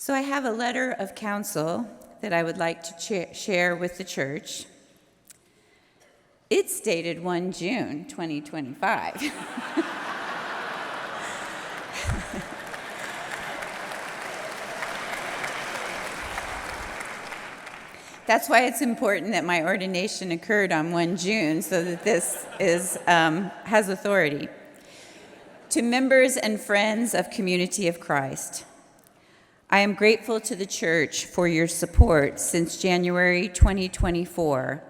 So I have a letter of counsel that I would like to share with the church. It's dated 1 June 2025. That's why it's important that my ordination occurred on 1 June so that this has authority. To members and friends of Community of Christ, I am grateful to the church for your support since January 2024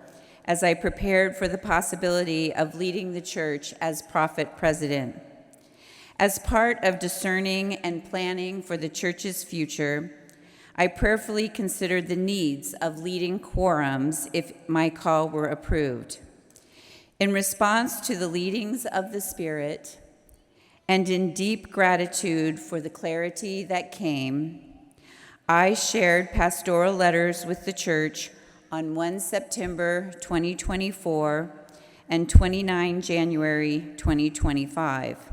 as I prepared for the possibility of leading the church as prophet president. As part of discerning and planning for the church's future, I prayerfully considered the needs of leading quorums if my call were approved. In response to the leadings of the Spirit, and in deep gratitude for the clarity that came, I shared pastoral letters with the church on 1 September 2024 and 29 January 2025.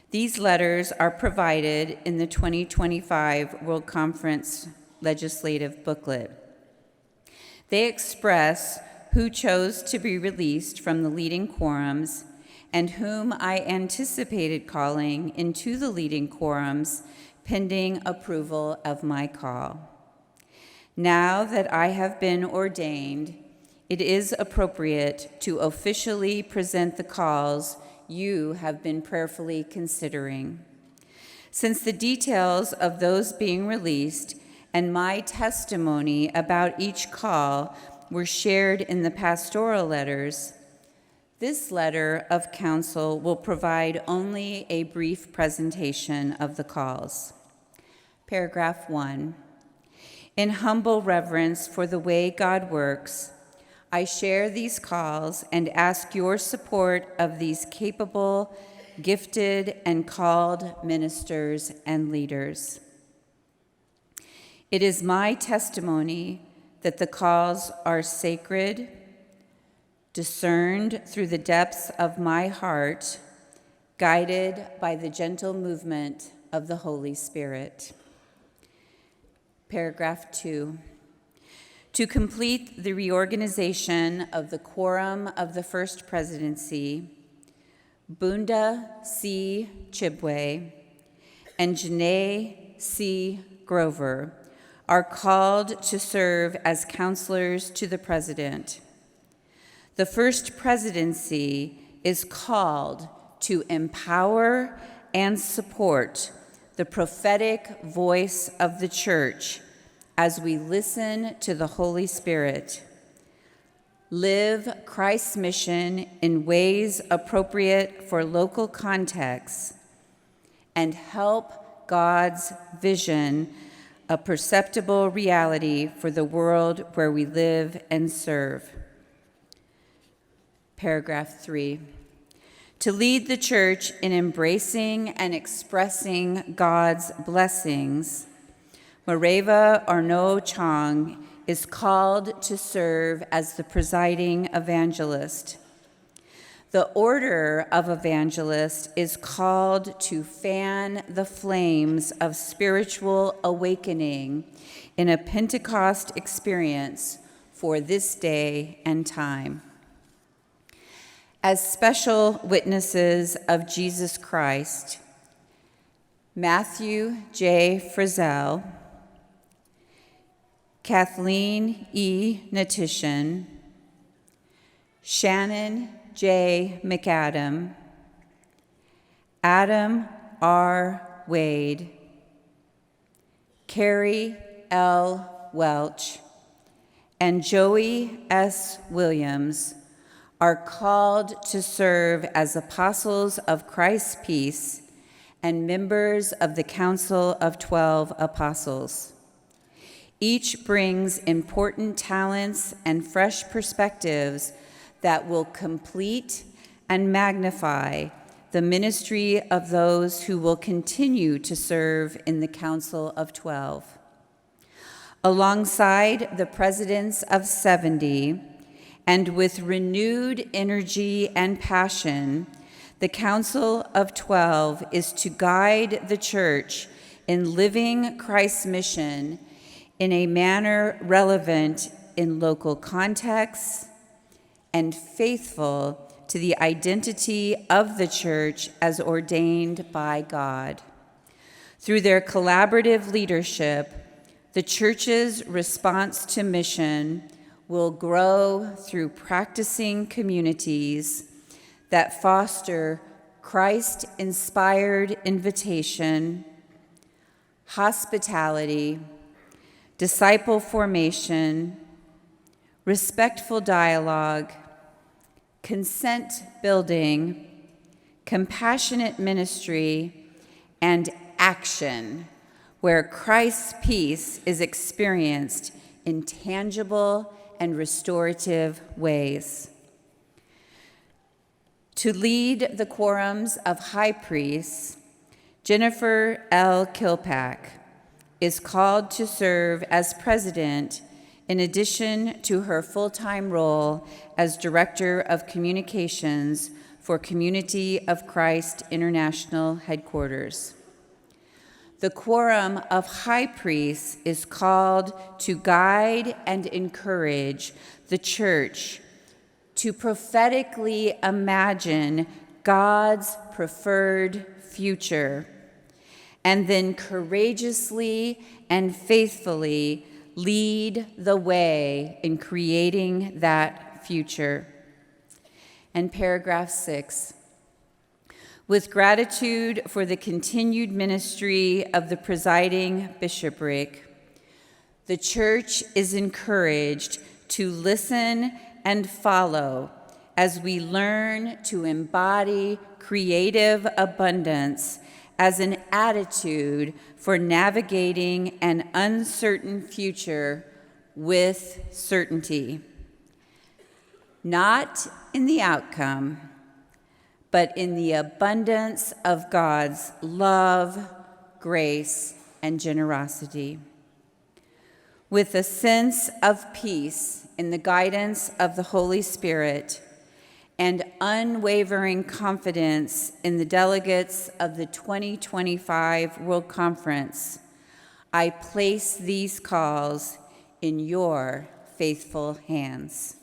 These letters are provided in the 2025 World Conference legislative booklet. They express who chose to be released from the leading quorums and whom I anticipated calling into the leading quorums pending approval of my call. Now that I have been ordained, it is appropriate to officially present the calls you have been prayerfully considering. Since the details of those being released and my testimony about each call were shared in the pastoral letters, this letter of counsel will provide only a brief presentation of the calls. Paragraph 1. In humble reverence for the way God works, I share these calls and ask your support of these capable, gifted, and called ministers and leaders. It is my testimony that the calls are sacred, discerned through the depths of my heart, guided by the gentle movement of the Holy Spirit. Paragraph 2. To complete the reorganization of the quorum of the First Presidency, Bunda C. Chibwe and Janae C. Grover are called to serve as counselors to the President. The First Presidency is called to empower and support the prophetic voice of the church as we listen to the Holy Spirit, live Christ's mission in ways appropriate for local contexts, and help God's vision a perceptible reality for the world where we live and serve. Paragraph 3. To lead the church in embracing and expressing God's blessings, Mareva Arnaud Chong is called to serve as the presiding evangelist. The order of evangelist is called to fan the flames of spiritual awakening in a Pentecost experience for this day and time. As special witnesses of Jesus Christ, Matthew J. Frizzell, Kathleen E. Natishan, Shannon J. McAdam, Adam R. Wade, Carrie L. Welch, and Joey S. Williams are called to serve as apostles of Christ's peace and members of the Council of 12 Apostles. Each brings important talents and fresh perspectives that will complete and magnify the ministry of those who will continue to serve in the Council of 12. Alongside the presidents of 70, and with renewed energy and passion, the Council of 12 is to guide the church in living Christ's mission in a manner relevant in local contexts and faithful to the identity of the church as ordained by God. Through their collaborative leadership, the church's response to mission will grow through practicing communities that foster Christ-inspired invitation, hospitality, disciple formation, respectful dialogue, consent building, compassionate ministry, and action, where Christ's peace is experienced in tangible and restorative ways. To lead the quorums of high priests, Jennifer L. Kilpack is called to serve as president in addition to her full-time role as Director of Communications for Community of Christ International Headquarters. The Quorum of High Priests is called to guide and encourage the church to prophetically imagine God's preferred future, and then courageously and faithfully lead the way in creating that future. And paragraph 6. With gratitude for the continued ministry of the presiding bishopric, the church is encouraged to listen and follow as we learn to embody creative abundance as an attitude for navigating an uncertain future with certainty, not in the outcome, but in the abundance of God's love, grace, and generosity. With a sense of peace in the guidance of the Holy Spirit and unwavering confidence in the delegates of the 2025 World Conference, I place these calls in your faithful hands.